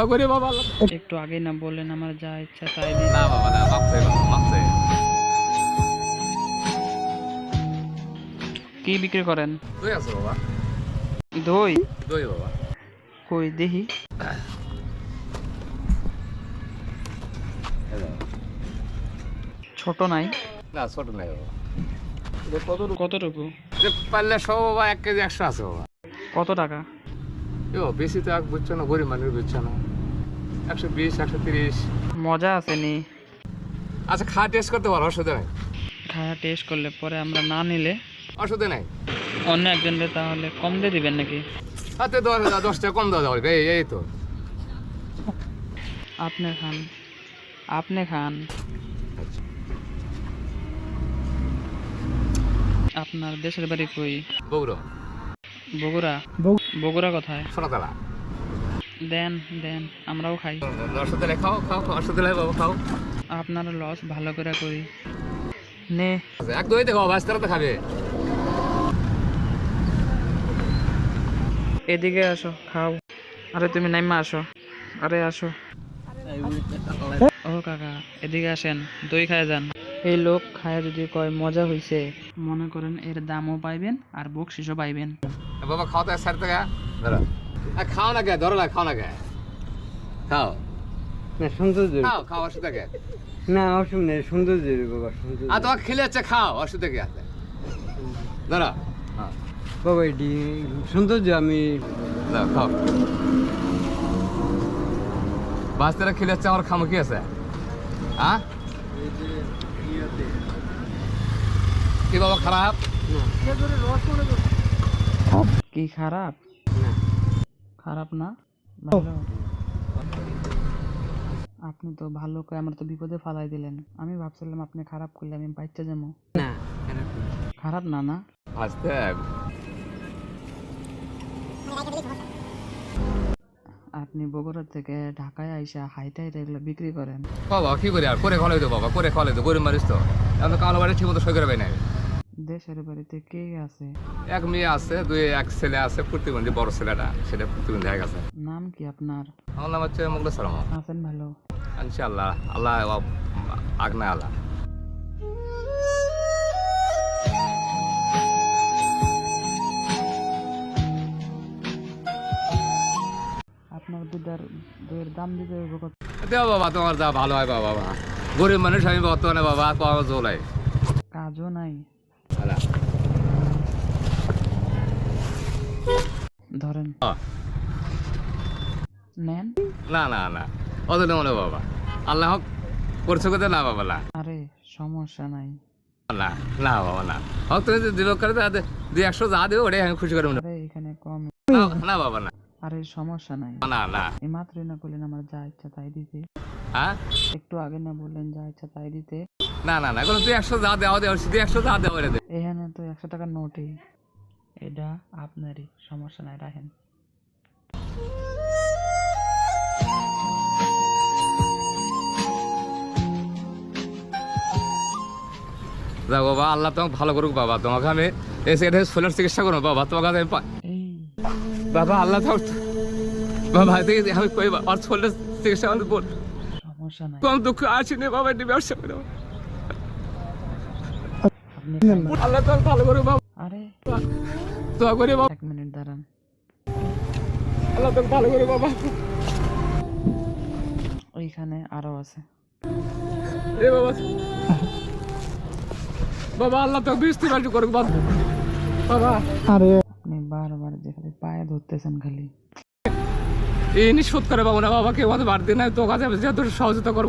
দোয়া করি বাবা। একটু আগে না বললেন আমার যা ইচ্ছা তাই দিন। না বাবা না, মাফ চাই বাবা, মাফ চাই। কি বিক্রি করেন? দই আছে বাবা, দই? দই বাবা। কই দেখি। ছোট নাই? না ছোট নাই বাবা। কতটুকু? পারলে সব বাবা 1 কেজি 100 আছে বাবা। কত টাকা? বেশি তো এক বুঝছো না, গরিব মানুষ বুঝছো না। 120 130। মজা আছে নি? আচ্ছা খা, টেস্ট করতে পারো, অসুবিধা নাই। খায়া টেস্ট করলে পরে আমরা না নিলে অসুবিধা নাই। অন্য একজনকে তাহলে কম দিয়ে দিবেন নাকি? হাতে 10 টাকা কম দেওয়া যাবে। এই তো আপনি খান, আপনি খান। আপনার দেশের বাড়ি কই? বগুড়া। বগুড়া? বগুড়া কোথায়? সোনাতলা। দেন দেন, আমরাও খাই। অসুবিধা নাই, খাও খাও খাও, অসুবিধা নাই বাবা, খাও। আপনার লস ভালো করে করি নে। এক দই দেখো, বাস্তারা তো খাবে। এদিকে আসো, খাও। আরে তুমি নাইমা আসো, আরে আসো। ও কাকা এদিকে আসেন, দই খায় যান। এই লোক খায় যদি কয় মজা হইছে, মনে করেন এর দামও পাইবেন আর বকশিসও পাইবেন। বাবা খাও তো 60 টাকা ধরো। খাও না কে, ধরো না, খাও না কে, খাও না সৌন্দর্য খাও খাও, অসুবিধা কে। না অসুবিধা নেই, সৌন্দর্য বাবা, সৌন্দর্য। আর তোমাকে খেলে যাচ্ছে, খাও, অসুবিধা কি আছে, ধরো। হ্যাঁ বাবা এটি সৌন্দর্য, আমি দাও, খাও। বাস্তারা খেলে যাচ্ছে, আমার খামো কি আছে? হ্যাঁ কি বাবা খারাপ? কি খারাপ? খারাপ না, ভালো। আপনি তো ভালো করে আমার তো বিপদে ফালাই দিলেন। আমি ভাবছিলাম আপনি খারাপ করলে আমি বাচ্চা যাবো। না খারাপ না। খারাপ না না? আসতে আপনি বগুড়া থেকে ঢাকায় আইসা হাইটা হাইটা এগুলো বিক্রি করেন? বাবা কি করি আর, করে খলাই তো বাবা, করে খলাই তো, গরিব মানুষ তো। আমি কালো বাড়ি ঠিক মতো সই করে পাই নাই। দেশের বাড়িতে কে আছে? এক মেয়ে আছে, এক ছেলে আছে, প্রতিবন্ধী, বড় ছেলেটা সেটা প্রতিবন্ধী হয়ে গেছে। নাম কি আপনার? আমার নাম হচ্ছে মোগল সালাম। আছেন ভালো? ইনশাআল্লাহ, আল্লাহ আগনা আল্লাহ। আপনার দুধের দাম দিতে হবে কত? দেও বাবা, তোমার যা ভালো হয় বাবা। গরিব মানুষ আমি বর্তমানে বাবা, পাওয়া জোলাই কাজও নাই। ধরেন নেন। না না না, অত মনে বাবা, আল্লাহ হক করছো কোথায়, না বাবা না। আরে সমস্যা নাই। না না বাবা না, হক তুমি দিব করে 200 যা দেবে ওটাই আমি খুশি করে মনে। আরে এখানে কম। না বাবা না। আরে সমস্যা নাই। না না। এই মাত্রই না বললেন আমার যা ইচ্ছা তাই দিতে। হ্যাঁ একটু আগে না বললেন যা ইচ্ছা তাই দিতে। না না না, এখন 200 যা দেওয়া দেওয়া, 200 যা দেওয়া দে। এখানে তো 100 টাকার নোটই। এটা আপনারই, সমস্যা নাই, রাখেন। যাও বাবা, আল্লাহ তোমাকে ভালো করুক বাবা। তোমাকে আমি এসে শরীরের চিকিৎসা করবো বাবা, তোমাকে আমি এই বাবা আল্লাহ বাবা আমি কই আর শরীরের চিকিৎসা করতে বল। সমস্যা নাই, কম দুঃখ আসেনি বাবা, এটি ব্যবসা করে আপনি আল্লাহ তোমাকে ভালো করুক বাবা। আরে দোয়া করি বাবা, 1 মিনিট দাঁড়ান। আল্লাহ তোমাকে ভালো করুক বাবা। ওইখানে আরো আছে। এ বাবা বাবা, আল্লাহ তোকে বৃষ্টি বাড়ি করুক বাবা। বাবা আপনি বারবার যেখানে পায়ে ধরতেছেন খালি। এই নিঃশোধ করে পাবো না বাবা, কেউ আমাদের বাড়িতে নাই, তো কাছে যত সহযোগিতা করবো।